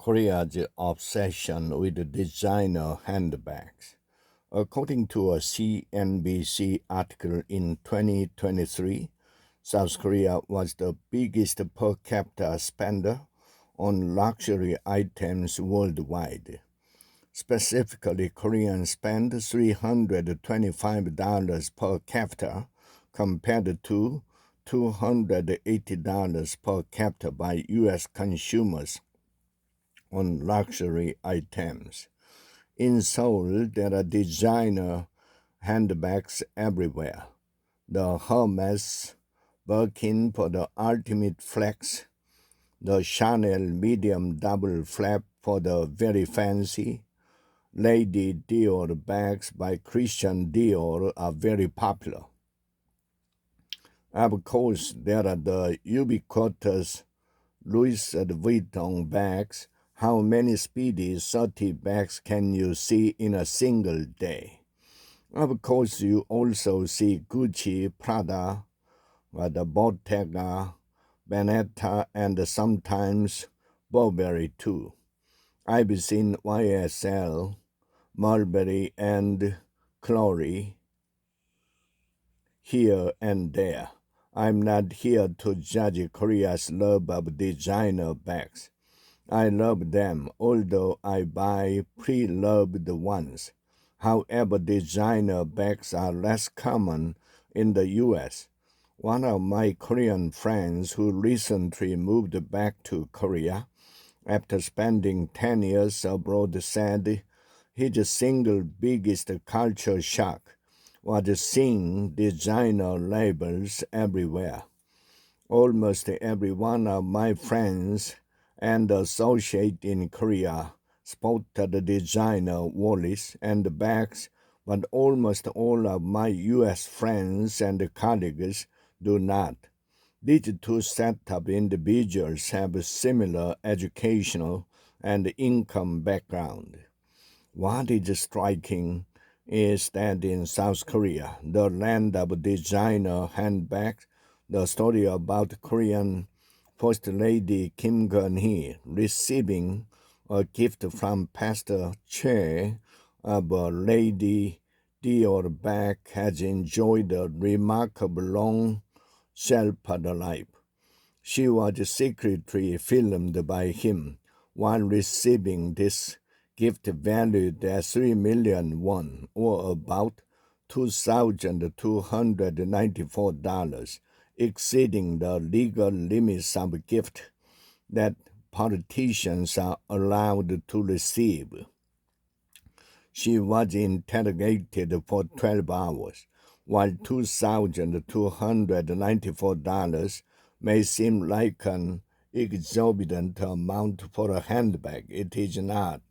Korea's obsession with designer handbags. According to a CNBC article in 2023, South Korea was the biggest per capita spender on luxury items worldwide. Specifically, Koreans spend $325 per capita compared to $280 per capita by U.S. consumers on luxury items. In Seoul, there are designer handbags everywhere. The Hermes Birkin for the ultimate flex, the Chanel medium double flap for the very fancy, Lady Dior bags by Christian Dior are very popular. Of course, there are the ubiquitous Louis Vuitton bags. How many speedy 30 bags can you see in a single day? Of course, you also see Gucci, Prada, the Bottega, Veneta, and sometimes Burberry too. I've seen YSL, Mulberry, and Chloe here and there. I'm not here to judge Korea's love of designer bags. I love them, although I buy pre-loved ones. However, designer bags are less common in the U.S. One of my Korean friends who recently moved back to Korea after spending 10 years abroad said his single biggest culture shock was seeing designer labels everywhere. Almost every one of my friends and associates in Korea sported designer wallets and bags, but almost all of my U.S. friends and colleagues do not. These two sets of individuals have a similar educational and income background. What is striking is that in South Korea, the land of designer handbags, the story about Korean First Lady Kim Gun-hee receiving a gift from Pastor Che of a Lady Dior bag has enjoyed a remarkable long shelf-life life. She was secretly filmed by him while receiving this gift valued at 3 million won, or about $2,294, exceeding the legal limits of gift that politicians are allowed to receive. She was interrogated for 12 hours. While $2,294 may seem like an exorbitant amount for a handbag, it is not.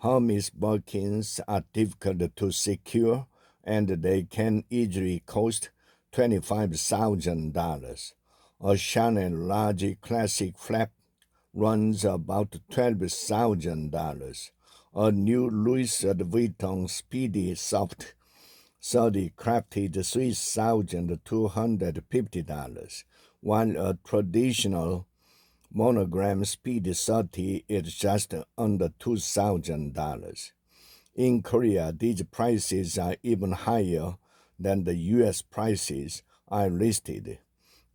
Hermes Birkins are difficult to secure, and they can easily cost $25,000. A Chanel large classic flap runs about $12,000. A new Louis Vuitton Speedy Soft 30 crafted $3,250, while a traditional monogram Speedy 30 is just under $2,000. In Korea, these prices are even higher than the U.S. prices I listed.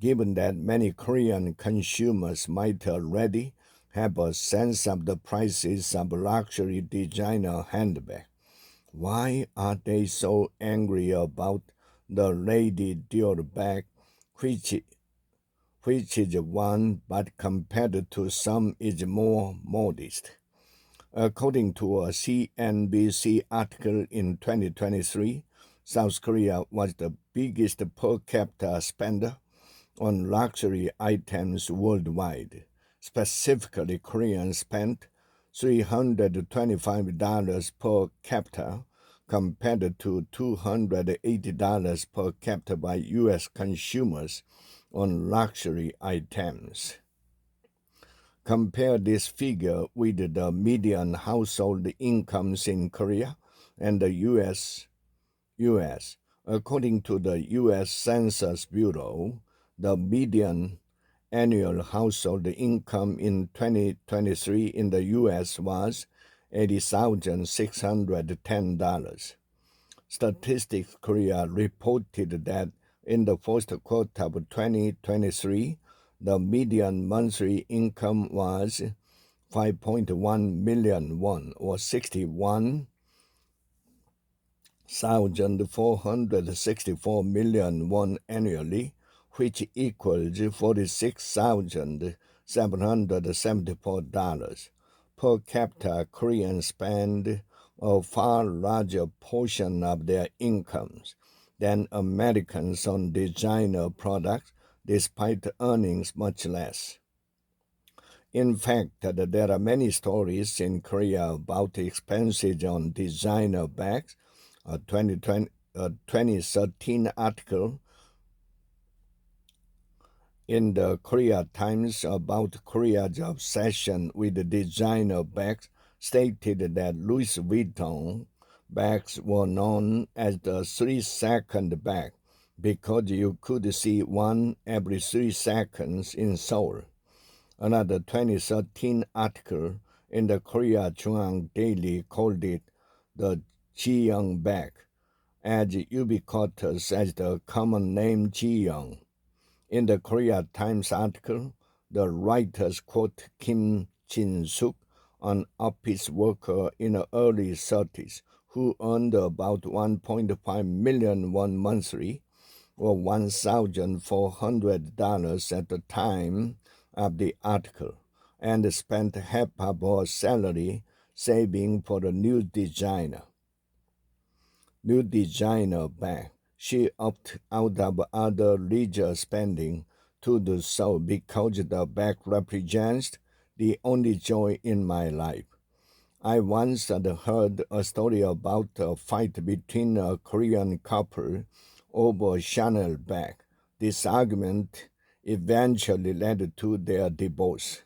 Given that many Korean consumers might already have a sense of the prices of luxury designer handbags, why are they so angry about the Lady Dior bag, which is one but compared to some is more modest? According to a CNBC article in 2023, South Korea was the biggest per capita spender on luxury items worldwide. Specifically, Koreans spent $325 per capita compared to $280 per capita by U.S. consumers on luxury items. Compare this figure with the median household incomes in Korea and the U.S. According to the U.S. Census Bureau, the median annual household income in 2023 in the U.S. was $80,610. Statistics Korea reported that in the first quarter of 2023, the median monthly income was 5.1 million won, or 61,464 million won annually, which equals $46,774. Per capita, Koreans spend a far larger portion of their incomes than Americans on designer products, despite earnings much less. In fact, there are many stories in Korea about expenses on designer bags. A 2013 article in the Korea Times about Korea's obsession with designer bags stated that Louis Vuitton bags were known as the 3-second bag because you could see one every 3 seconds in Seoul. Another 2013 article in the Korea Jungang Daily called it the Jiyoung bag, as ubiquitous as the common name Jiyoung. In the Korea Times article, the writers quote Kim Jin-suk, an office worker in the early 30s who earned about 1.5 million won monthly, or $1,400 at the time of the article, and spent half of her salary saving for the new designer bag. She opted out of other leisure spending to do so because the bag represents the only joy in my life. I once had heard a story about a fight between a Korean couple over a Chanel bag. This argument eventually led to their divorce.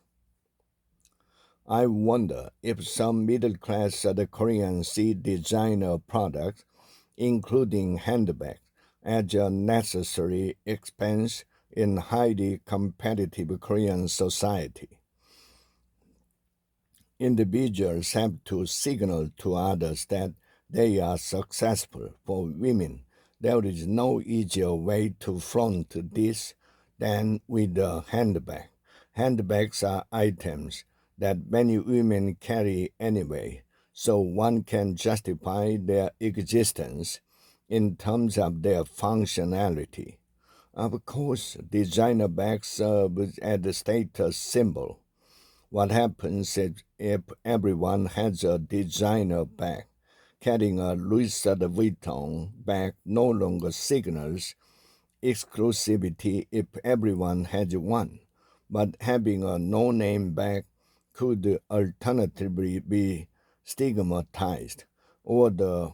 I wonder if some middle-class Koreans see designer products, including handbags, as a necessary expense in highly competitive Korean society. Individuals have to signal to others that they are successful. For women, there is no easier way to flaunt this than with a handbag. Handbags are items that many women carry anyway, so one can justify their existence in terms of their functionality. Of course, designer bags serve as a status symbol. What happens if everyone has a designer bag? Carrying a Louis Vuitton bag no longer signals exclusivity if everyone has one, but having a no-name bag could alternatively be stigmatized, or the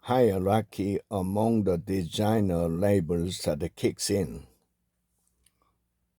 hierarchy among the designer labels that kicks in.